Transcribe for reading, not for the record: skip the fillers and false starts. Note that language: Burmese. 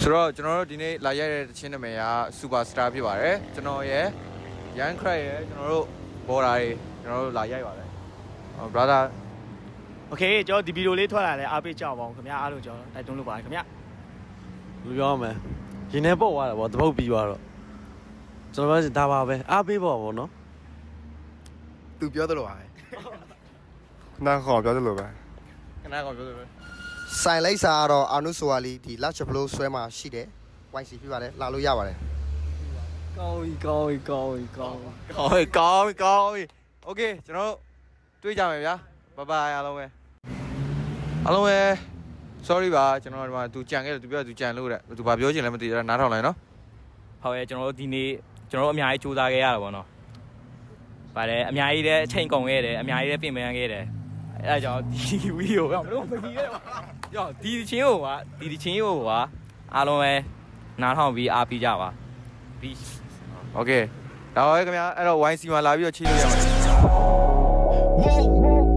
ဆိုတော့ကျွန်တော်တို့ဒီနေ့လာရိုက်တဲ့တခြင်းနာမည်က Super Star ဖြစ်ပါတယ်ကျွန်တော်ရဲ့ Young Cry ရဲ့ကျွန်တော်တို့ border တွေကျွန်တော်တို့လာရိုက်ပါတယ် brother โอเคကျွန်တော်ဒီဗီဒီယိုလေးထွက်လာတယ်အားပေးကြပါအောင်ခင်ဗျာအားလုံးကျွန်တော်တိုက်တွန်းလုပ်ပါတယ်ခင်ဗျာ လူပြောမယ်ရင်ထဲပုတ်သွားတယ်ဗောတပုတ်ပြီးသွားတော့ကျွန်တော်ကဒါပါပဲအားပေးပေါ့ဗောနော် သူပြောသလိုပါပဲနားခေါ်ပြောသလိုပဲ ခဏကောင်ပြောဆိုပဲ ဆိုင်လိုက်စာကတော့အာနုဆိုဝါလီဒီလက်ချပလို့ဆွဲမှာရှိတယ် YC ပြပါတယ်လာလို့ရပါတယ် ကောင်းပြီကောင်းပြီကောင်းပြီကောင်းပြီ ကောင်းပြီ Okay ကျွန်တော်တို့တွေ့ကြမယ်ဗျာ bye bye အားလုံးပဲ sorry ပါကျွန်တော်ဒီမှာသူကြံခဲ့တယ်သူပြောသူကြံလို့တဲ့သူဘာပြောချင်လဲမသိဘူးနားထောင်လိုက်နော် ဟုတ်ရဲ့ကျွန်တော်တို့ဒီနေ့ကျွန်တော်တို့အများကြီးစူးစမ်းခဲ့ရတာပေါ့နော်ပါတယ်အများကြီးလည်းအချိန်ကုန်ခဲ့တယ်အများကြီးလည်းပြင်ပန်းခဲ့တယ်အဲဒါကြောင့်ဒီဗီဒီယိုကမလို့မကြည့်ရပါရောဒီချင်းကိုကအားလုံးပဲနားထောင်ပြီးအားပေးကြပါပြီး Okay ဒါပါပဲခင်ဗျာအဲ့တော့ YC မှာလာပြီးတော့ချိလို့ရပါတယ် Whoa